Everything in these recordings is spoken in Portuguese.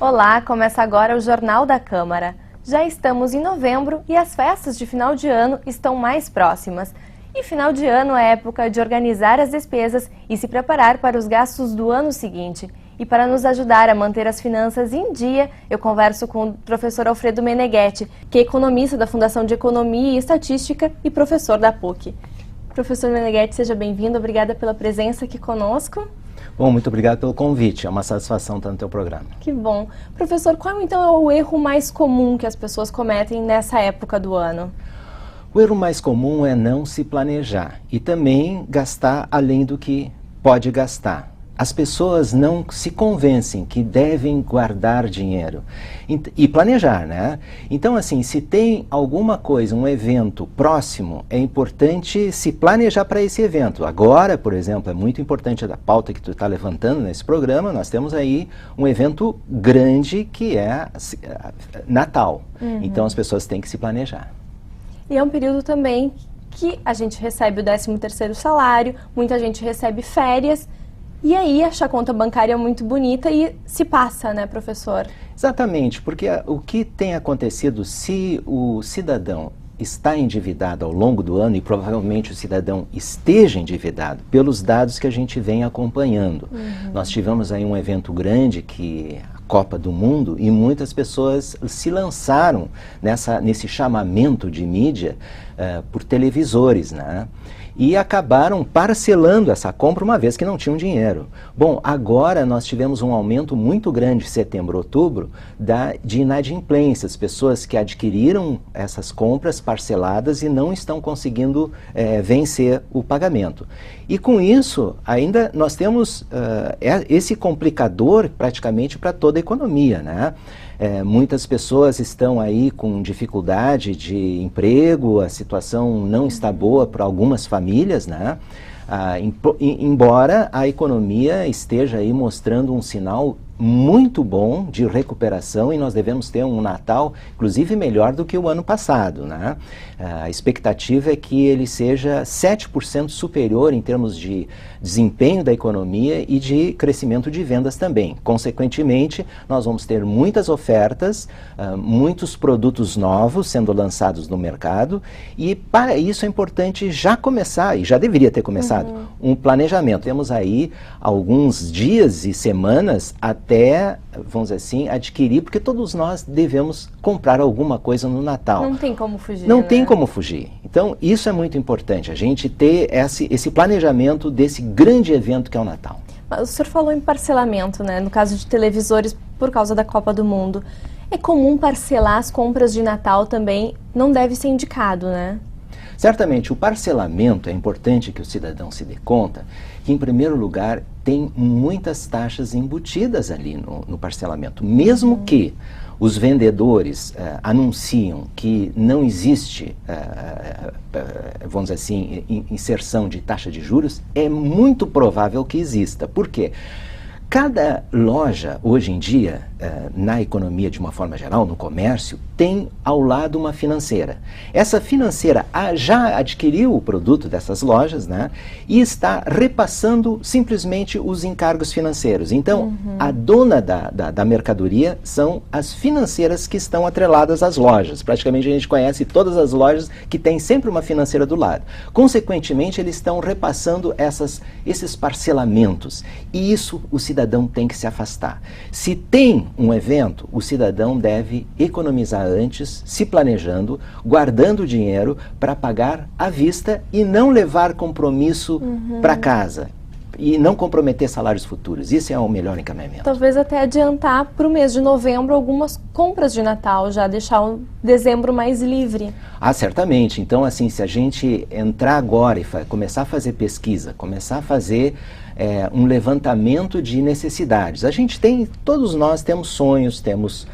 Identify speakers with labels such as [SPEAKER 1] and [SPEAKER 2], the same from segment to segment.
[SPEAKER 1] Olá, começa agora o Jornal da Câmara. Já estamos em novembro e as festas de final de ano estão mais próximas. E final de ano é época de organizar as despesas e se preparar para os gastos do ano seguinte. E para nos ajudar a manter as finanças em dia, eu converso com o professor Alfredo Meneghetti, que é economista da Fundação de Economia e Estatística e professor da PUC. Professor Meneghetti, seja bem-vindo, obrigada pela presença aqui conosco.
[SPEAKER 2] Bom, muito obrigado pelo convite, é uma satisfação estar no teu programa.
[SPEAKER 1] Que bom. Professor, qual então é o erro mais comum que as pessoas cometem nessa época do ano?
[SPEAKER 2] O erro mais comum é não se planejar e também gastar além do que pode gastar. As pessoas não se convencem que devem guardar dinheiro e planejar, né? Então, assim, se tem alguma coisa, um evento próximo, é importante se planejar para esse evento. Agora, por exemplo, é muito importante a pauta que tu está levantando nesse programa, nós temos aí um evento grande que é Natal. Então, as pessoas têm que se planejar.
[SPEAKER 1] E é um período também que a gente recebe o 13º salário, muita gente recebe férias. E aí a conta bancária é muito bonita e se passa, né, professor?
[SPEAKER 2] Exatamente, porque o que tem acontecido se o cidadão está endividado ao longo do ano, e provavelmente o cidadão esteja endividado, pelos dados que a gente vem acompanhando. Nós tivemos aí um evento grande, que a Copa do Mundo, e muitas pessoas se lançaram nesse chamamento de mídia por televisores, né? E acabaram parcelando essa compra uma vez que não tinham dinheiro. Bom, agora nós tivemos um aumento muito grande, setembro, outubro, de inadimplências, pessoas que adquiriram essas compras parceladas e não estão conseguindo vencer o pagamento. E com isso, ainda nós temos esse complicador praticamente para toda a economia, né? Muitas pessoas estão aí com dificuldade de emprego, a situação não está boa para algumas famílias, né? Embora a economia esteja aí mostrando um sinal muito bom de recuperação e nós devemos ter um Natal, inclusive, melhor do que o ano passado, né? A expectativa é que ele seja 7% superior em termos de desempenho da economia e de crescimento de vendas também. Consequentemente, nós vamos ter muitas ofertas, muitos produtos novos sendo lançados no mercado e para isso é importante já começar, e já deveria ter começado, um planejamento. Temos aí alguns dias e semanas até, vamos dizer assim, adquirir, porque todos nós devemos comprar alguma coisa no Natal.
[SPEAKER 1] Não tem como fugir,
[SPEAKER 2] Não
[SPEAKER 1] né?
[SPEAKER 2] tem como fugir. Então, isso é muito importante, a gente ter esse planejamento desse grande evento que é o Natal.
[SPEAKER 1] Mas o senhor falou em parcelamento, né? No caso de televisores, por causa da Copa do Mundo. É comum parcelar as compras de Natal também, não deve ser indicado, né?
[SPEAKER 2] Certamente, o parcelamento, é importante que o cidadão se dê conta que, em primeiro lugar, tem muitas taxas embutidas ali no parcelamento. Mesmo que os vendedores anunciam que não existe, vamos dizer assim, inserção de taxa de juros, é muito provável que exista. Por quê? Cada loja, hoje em dia, na economia de uma forma geral, no comércio, tem ao lado uma financeira. Essa financeira já adquiriu o produto dessas lojas, né, e está repassando simplesmente os encargos financeiros. Então, a dona da mercadoria são as financeiras que estão atreladas às lojas. Praticamente a gente conhece todas as lojas que têm sempre uma financeira do lado. Consequentemente, eles estão repassando esses parcelamentos. E isso o cidadão tem que se afastar. Se tem um evento, o cidadão deve economizar antes, se planejando, guardando dinheiro para pagar à vista e não levar compromisso para casa. E não comprometer salários futuros. Isso é o melhor encaminhamento.
[SPEAKER 1] Talvez até adiantar para o mês de novembro algumas compras de Natal, já deixar o dezembro mais livre. Certamente. Então, assim, se a gente entrar agora e começar a fazer pesquisa, começar a fazer um levantamento de necessidades. Todos nós temos sonhos, temos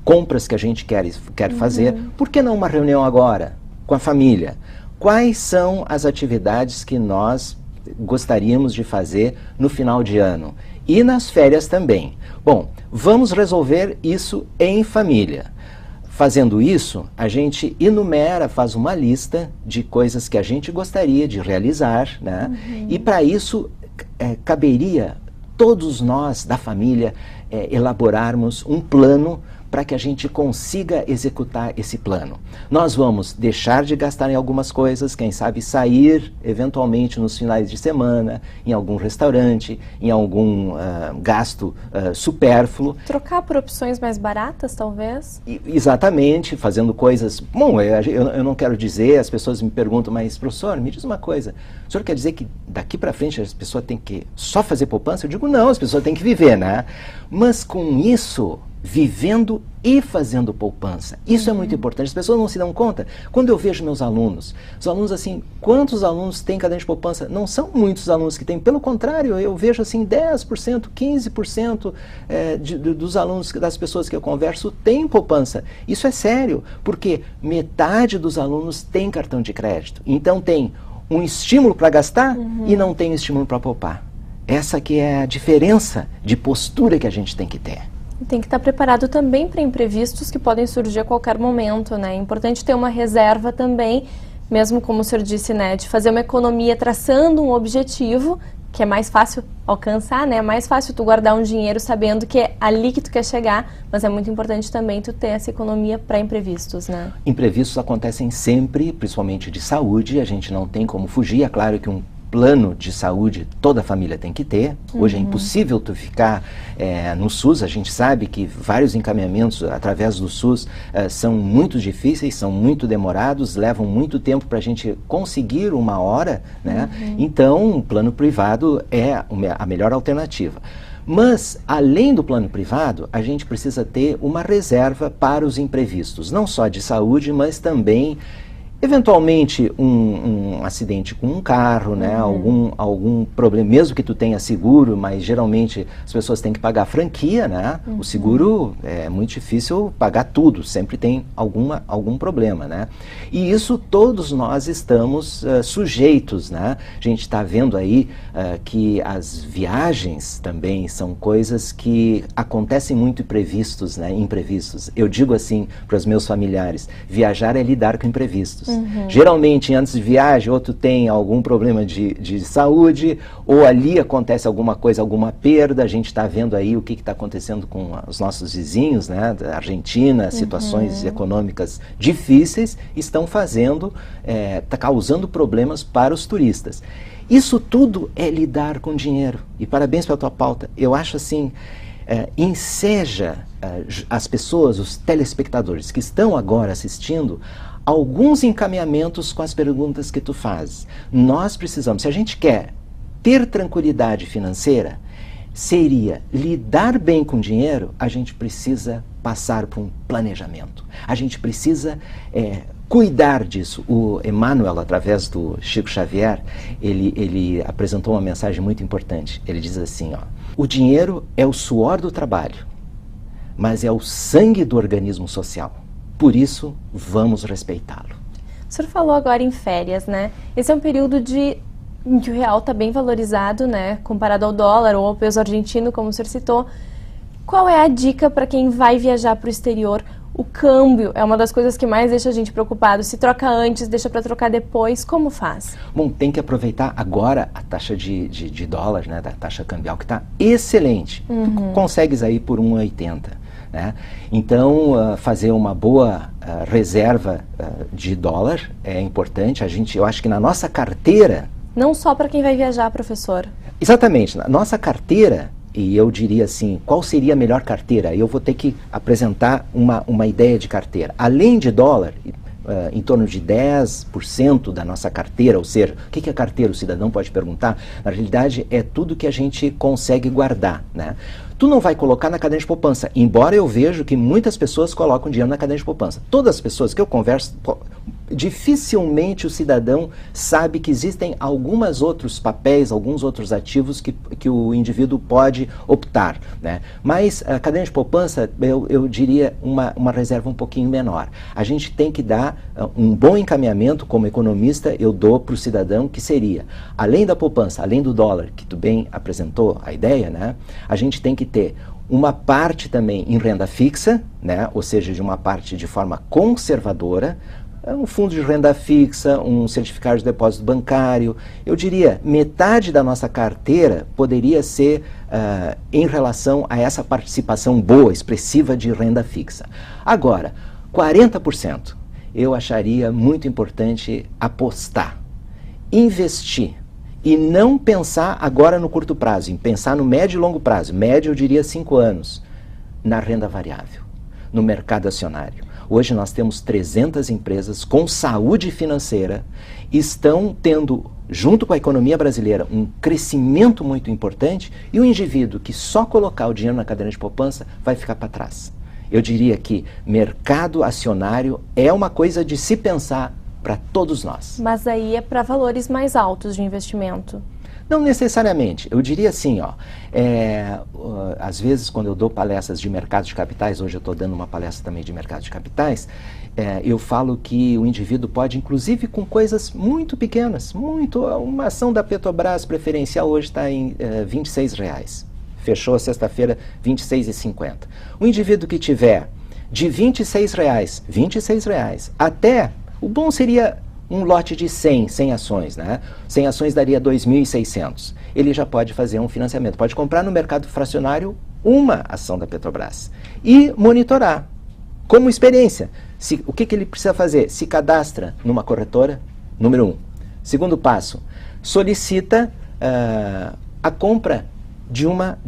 [SPEAKER 1] compras que a gente quer fazer. Por que não uma reunião agora com a família? Quais são as atividades que nós gostaríamos de fazer no final de ano? E nas férias também. Bom, vamos resolver isso em família. Fazendo isso, a gente faz uma lista de coisas que a gente gostaria de realizar, né? E para isso caberia
[SPEAKER 2] todos nós da família elaborarmos um plano para que a gente consiga executar esse plano. Nós vamos deixar de gastar em algumas coisas, quem sabe sair eventualmente nos finais de semana, em algum restaurante, em algum gasto supérfluo.
[SPEAKER 1] Trocar por opções mais baratas, talvez?
[SPEAKER 2] Exatamente, fazendo coisas... Bom, eu não quero dizer, as pessoas me perguntam, mas professor, me diz uma coisa, o senhor quer dizer que daqui para frente as pessoas têm que só fazer poupança? Eu digo, não, as pessoas têm que viver, né? Mas com isso, vivendo e fazendo poupança. Isso é muito importante. As pessoas não se dão conta. Quando eu vejo meus alunos, os alunos assim, quantos alunos têm caderno de poupança? Não são muitos alunos que têm. Pelo contrário, eu vejo assim 10%, 15% dos alunos, das pessoas que eu converso, têm poupança. Isso é sério, porque metade dos alunos tem cartão de crédito. Então tem um estímulo para gastar e não tem um estímulo para poupar. Essa que é a diferença de postura que a gente tem que ter.
[SPEAKER 1] Tem que estar preparado também para imprevistos que podem surgir a qualquer momento, né? É importante ter uma reserva também, mesmo como o senhor disse, né? De fazer uma economia traçando um objetivo, que é mais fácil alcançar, né? É mais fácil tu guardar um dinheiro sabendo que é ali que tu quer chegar, mas é muito importante também tu ter essa economia para imprevistos, né?
[SPEAKER 2] Imprevistos acontecem sempre, principalmente de saúde, a gente não tem como fugir. É claro que um plano de saúde toda a família tem que ter. Hoje é impossível tu ficar no SUS. A gente sabe que vários encaminhamentos através do SUS são muito difíceis, são muito demorados, levam muito tempo para a gente conseguir uma hora, né? Então, o plano privado é a melhor alternativa. Mas, além do plano privado, a gente precisa ter uma reserva para os imprevistos, não só de saúde, mas também eventualmente um acidente com um carro, né? Algum problema, mesmo que tu tenha seguro, mas geralmente as pessoas têm que pagar franquia, né? O seguro é muito difícil pagar tudo, sempre tem algum problema, né? E isso todos nós estamos sujeitos, né? A gente está vendo aí que as viagens também são coisas que acontecem muito imprevistos, né? Imprevistos. Eu digo assim para os meus familiares, viajar é lidar com imprevistos. Geralmente, antes de viagem, ou tu tem algum problema de saúde, ou ali acontece alguma coisa, alguma perda. A gente está vendo aí o que está acontecendo com os nossos vizinhos, né, da Argentina, situações econômicas difíceis, estão está causando problemas para os turistas. Isso tudo é lidar com dinheiro. E parabéns pela tua pauta. Eu acho assim, enseja as pessoas, os telespectadores que estão agora assistindo, alguns encaminhamentos com as perguntas que tu fazes. Nós precisamos, se a gente quer ter tranquilidade financeira, seria lidar bem com dinheiro, a gente precisa passar por um planejamento. A gente precisa cuidar disso. O Emmanuel, através do Chico Xavier, ele apresentou uma mensagem muito importante. Ele diz assim, ó, o dinheiro é o suor do trabalho, mas é o sangue do organismo social. Por isso, vamos respeitá-lo.
[SPEAKER 1] O senhor falou agora em férias, né? Esse é um período em que o real está bem valorizado, né? Comparado ao dólar ou ao peso argentino, como o senhor citou. Qual é a dica para quem vai viajar para o exterior? O câmbio é uma das coisas que mais deixa a gente preocupado. Se troca antes, deixa para trocar depois, como faz?
[SPEAKER 2] Bom, tem que aproveitar agora a taxa de dólar, né? Da taxa cambial, que está excelente. Tu consegues aí por 1,80. Né? Então, fazer uma boa reserva de dólar é importante. Eu acho que na nossa carteira...
[SPEAKER 1] Não só para quem vai viajar, professor.
[SPEAKER 2] Exatamente. Na nossa carteira, e eu diria assim, qual seria a melhor carteira? Eu vou ter que apresentar uma ideia de carteira. Além de dólar, em torno de 10% da nossa carteira, ou seja, o que é carteira? O cidadão pode perguntar. Na realidade, é tudo que a gente consegue guardar, né? Tu não vai colocar na cadeia de poupança, embora eu vejo que muitas pessoas colocam dinheiro na cadeia de poupança. Todas as pessoas que eu converso, dificilmente o cidadão sabe que existem alguns outros papéis, alguns outros ativos que o indivíduo pode optar, né? Mas a cadeia de poupança, eu diria uma reserva um pouquinho menor. A gente tem que dar um bom encaminhamento, como economista, eu dou para o cidadão, que seria, além da poupança, além do dólar, que tu bem apresentou a ideia, né? A gente tem que ter uma parte também em renda fixa, né? Ou seja, de uma parte de forma conservadora, um fundo de renda fixa, um certificado de depósito bancário. Eu diria, metade da nossa carteira poderia ser em relação a essa participação boa, expressiva de renda fixa. Agora, 40% eu acharia muito importante apostar, investir e não pensar agora no curto prazo, em pensar no médio e longo prazo. Médio, eu diria 5 anos, na renda variável, no mercado acionário. Hoje nós temos 300 empresas com saúde financeira, estão tendo, junto com a economia brasileira, um crescimento muito importante, e o indivíduo que só colocar o dinheiro na cadeira de poupança vai ficar para trás. Eu diria que mercado acionário é uma coisa de se pensar para todos nós.
[SPEAKER 1] Mas aí é para valores mais altos de investimento.
[SPEAKER 2] Não necessariamente. Eu diria assim, ó, às vezes quando eu dou palestras de mercado de capitais, hoje eu estou dando uma palestra também de mercado de capitais, eu falo que o indivíduo pode, inclusive com coisas muito pequenas, uma ação da Petrobras preferencial hoje está em R$26. Fechou sexta-feira, R$26,50. O indivíduo que tiver de R$26 até, o bom seria um lote de 100 ações, né? 100 ações daria 2.600. Ele já pode fazer um financiamento, pode comprar no mercado fracionário uma ação da Petrobras e monitorar, como experiência. O que ele precisa fazer? Se cadastra numa corretora, número 1. Segundo passo, solicita a compra de uma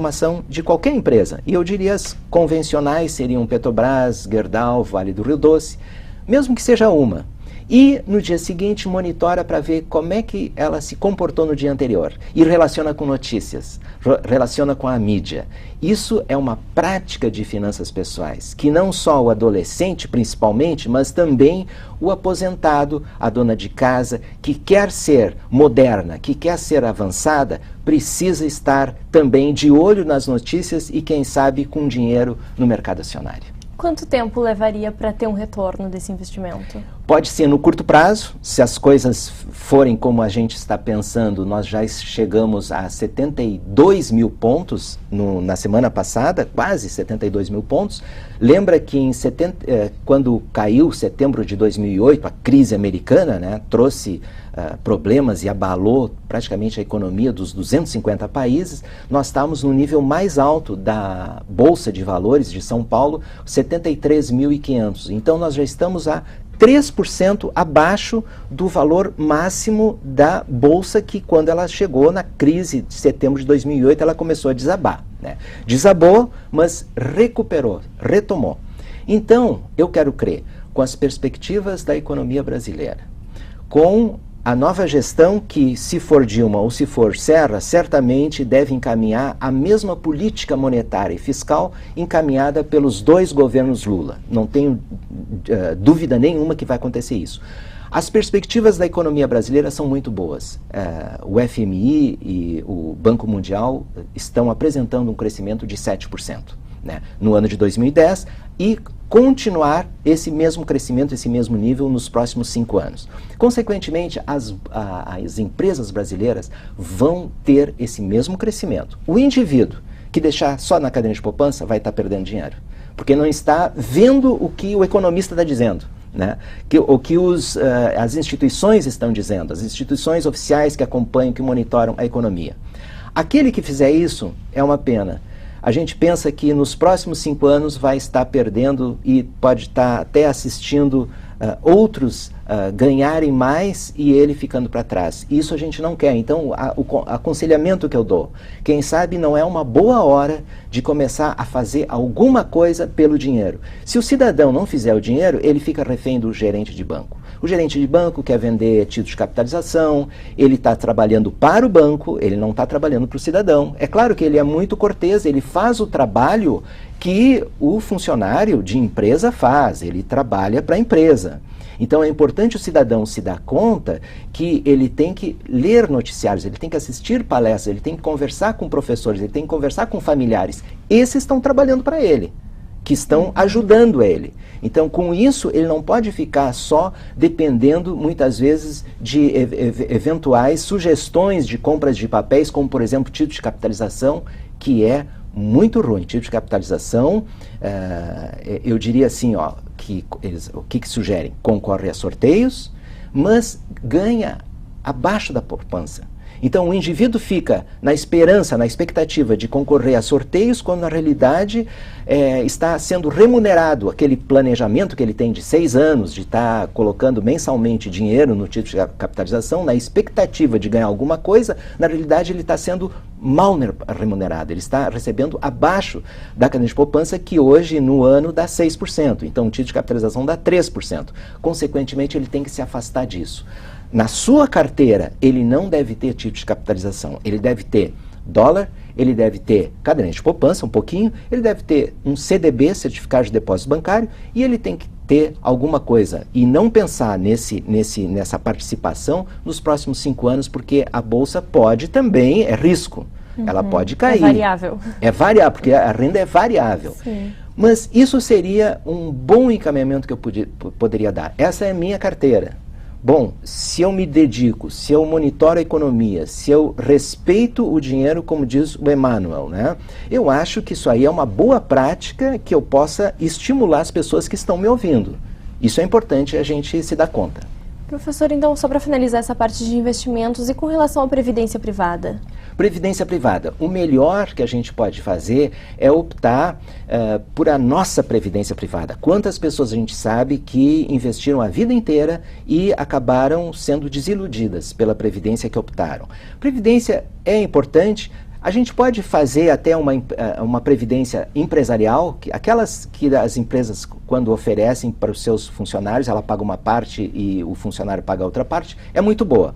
[SPEAKER 2] ação de qualquer empresa. E eu diria as convencionais seriam Petrobras, Gerdau, Vale do Rio Doce, mesmo que seja uma. E no dia seguinte monitora para ver como é que ela se comportou no dia anterior. E relaciona com notícias, relaciona com a mídia. Isso é uma prática de finanças pessoais, que não só o adolescente, principalmente, mas também o aposentado, a dona de casa, que quer ser moderna, que quer ser avançada, precisa estar também de olho nas notícias e, quem sabe, com dinheiro no mercado acionário.
[SPEAKER 1] Quanto tempo levaria para ter um retorno desse investimento?
[SPEAKER 2] Pode ser no curto prazo, se as coisas forem como a gente está pensando. Nós já chegamos a 72 mil pontos na semana passada, quase 72 mil pontos. Lembra que quando caiu setembro de 2008, a crise americana, né, trouxe problemas e abalou praticamente a economia dos 250 países, nós estávamos no nível mais alto da Bolsa de Valores de São Paulo, 73.500. Então nós já estamos a 3% abaixo do valor máximo da Bolsa, que quando ela chegou na crise de setembro de 2008, ela começou a desabar, né? Desabou, mas recuperou, retomou. Então, eu quero crer, com as perspectivas da economia brasileira, com a nova gestão que, se for Dilma ou se for Serra, certamente deve encaminhar a mesma política monetária e fiscal encaminhada pelos 2 governos Lula. Não tenho dúvida nenhuma que vai acontecer isso. As perspectivas da economia brasileira são muito boas. O FMI e o Banco Mundial estão apresentando um crescimento de 7%, né, no ano de 2010 e continuar esse mesmo crescimento, esse mesmo nível nos próximos 5 anos. Consequentemente, as empresas brasileiras vão ter esse mesmo crescimento. O indivíduo que deixar só na cadeira de poupança vai estar perdendo dinheiro, porque não está vendo o que o economista está dizendo, né? O que as instituições estão dizendo, as instituições oficiais que acompanham, que monitoram a economia. Aquele que fizer isso é uma pena. A gente pensa que nos próximos 5 anos vai estar perdendo e pode estar até assistindo outros ganharem mais e ele ficando para trás. Isso a gente não quer. Então, o aconselhamento que eu dou, quem sabe não é uma boa hora de começar a fazer alguma coisa pelo dinheiro. Se o cidadão não fizer o dinheiro, ele fica refém do gerente de banco. O gerente de banco quer vender títulos de capitalização, ele está trabalhando para o banco, ele não está trabalhando para o cidadão. É claro que ele é muito cortês, ele faz o trabalho que o funcionário de empresa faz, ele trabalha para a empresa. Então é importante o cidadão se dar conta que ele tem que ler noticiários, ele tem que assistir palestras, ele tem que conversar com professores, ele tem que conversar com familiares. Esses estão trabalhando para ele, que estão ajudando ele. Então, com isso, ele não pode ficar só dependendo, muitas vezes, de eventuais sugestões de compras de papéis, como, por exemplo, título de capitalização, que é muito ruim. Título de capitalização, eu diria assim, ó, que o que sugerem? Concorre a sorteios, mas ganha abaixo da poupança. Então o indivíduo fica na esperança, na expectativa de concorrer a sorteios, quando na realidade está sendo remunerado aquele planejamento que ele tem de 6 anos, de estar colocando mensalmente dinheiro no título de capitalização, na expectativa de ganhar alguma coisa. Na realidade ele está sendo mal remunerado, ele está recebendo abaixo da caderneta de poupança, que hoje no ano dá 6%, então o título de capitalização dá 3%. Consequentemente ele tem que se afastar disso. Na sua carteira, ele não deve ter título de capitalização, ele deve ter dólar, ele deve ter caderneta de poupança, um pouquinho, ele deve ter um CDB, certificado de depósito bancário, e ele tem que ter alguma coisa, e não pensar nessa participação nos próximos 5 anos, porque a bolsa pode também, é risco, ela pode cair.
[SPEAKER 1] É variável.
[SPEAKER 2] É variável, porque a renda é variável.
[SPEAKER 1] Sim.
[SPEAKER 2] Mas isso seria um bom encaminhamento que eu poderia dar. Essa é a minha carteira. Bom, se eu me dedico, se eu monitoro a economia, se eu respeito o dinheiro, como diz o Emmanuel, né? Eu acho que isso aí é uma boa prática que eu possa estimular as pessoas que estão me ouvindo. Isso é importante a gente se dar conta.
[SPEAKER 1] Professor, então, só para finalizar essa parte de investimentos e com relação à previdência privada?
[SPEAKER 2] Previdência privada. O melhor que a gente pode fazer é optar por a nossa previdência privada. Quantas pessoas a gente sabe que investiram a vida inteira e acabaram sendo desiludidas pela previdência que optaram? Previdência é importante. A gente pode fazer até uma previdência empresarial, aquelas que as empresas, quando oferecem para os seus funcionários, ela paga uma parte e o funcionário paga a outra parte, é muito boa.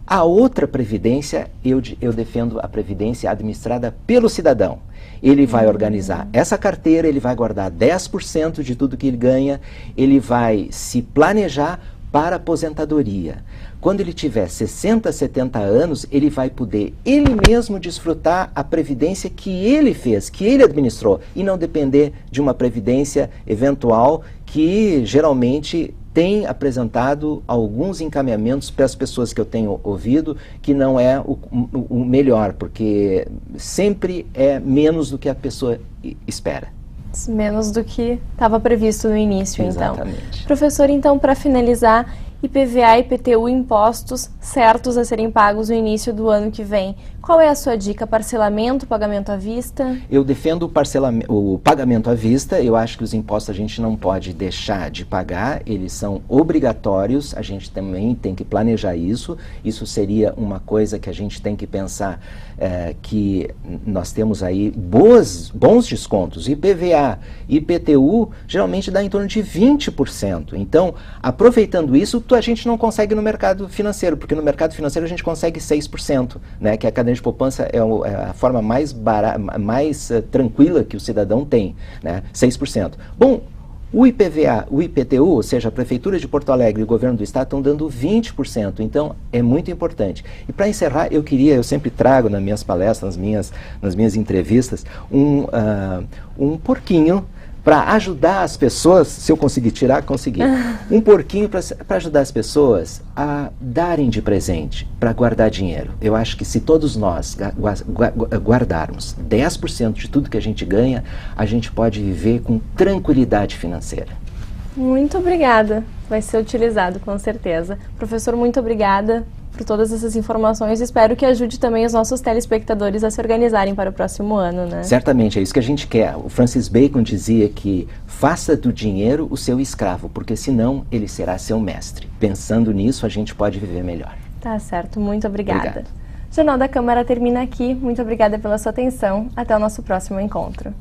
[SPEAKER 2] A outra previdência, eu defendo a previdência administrada pelo cidadão. Ele vai organizar essa carteira, ele vai guardar 10% de tudo que ele ganha, ele vai se planejar para a aposentadoria. Quando ele tiver 60, 70 anos, ele vai poder ele mesmo desfrutar a previdência que ele fez, que ele administrou, e não depender de uma previdência eventual que geralmente tem apresentado alguns encaminhamentos para as pessoas que eu tenho ouvido, que não é o melhor, porque sempre é menos do que a pessoa espera.
[SPEAKER 1] Menos do que estava previsto no início, então.
[SPEAKER 2] Exatamente.
[SPEAKER 1] Professor, então, para finalizar, IPVA e IPTU, impostos certos a serem pagos no início do ano que vem. Qual é a sua dica? Parcelamento, pagamento à vista? Eu defendo o pagamento à vista. Eu acho que os impostos a gente não pode deixar de pagar, eles são obrigatórios, a gente também tem que planejar isso. Isso seria uma coisa que a gente tem que pensar, que nós temos aí bons descontos. IPVA, IPTU, geralmente dá em torno de 20%. Então, aproveitando isso, a gente não consegue no mercado financeiro, porque no mercado financeiro a gente consegue 6%, né, que a caderneta de poupança é a forma mais tranquila que o cidadão tem, né, 6%. Bom, o IPVA, o IPTU, ou seja, a Prefeitura de Porto Alegre e o Governo do Estado estão dando 20%, então é muito importante. E para encerrar, eu sempre trago nas minhas palestras, nas minhas entrevistas, um porquinho para ajudar as pessoas, se eu conseguir tirar, consegui. Um porquinho para ajudar as pessoas a darem de presente, para guardar dinheiro. Eu acho que se todos nós guardarmos 10% de tudo que a gente ganha, a gente pode viver com tranquilidade financeira. Muito obrigada. Vai ser utilizado, com certeza. Professor, muito obrigada por todas essas informações. Espero que ajude também os nossos telespectadores a se organizarem para o próximo ano, né? Certamente, é isso que a gente quer. O Francis Bacon dizia que faça do dinheiro o seu escravo, porque senão ele será seu mestre. Pensando nisso, a gente pode viver melhor. Tá certo, muito obrigada. Obrigado. O Jornal da Câmara termina aqui. Muito obrigada pela sua atenção. Até o nosso próximo encontro.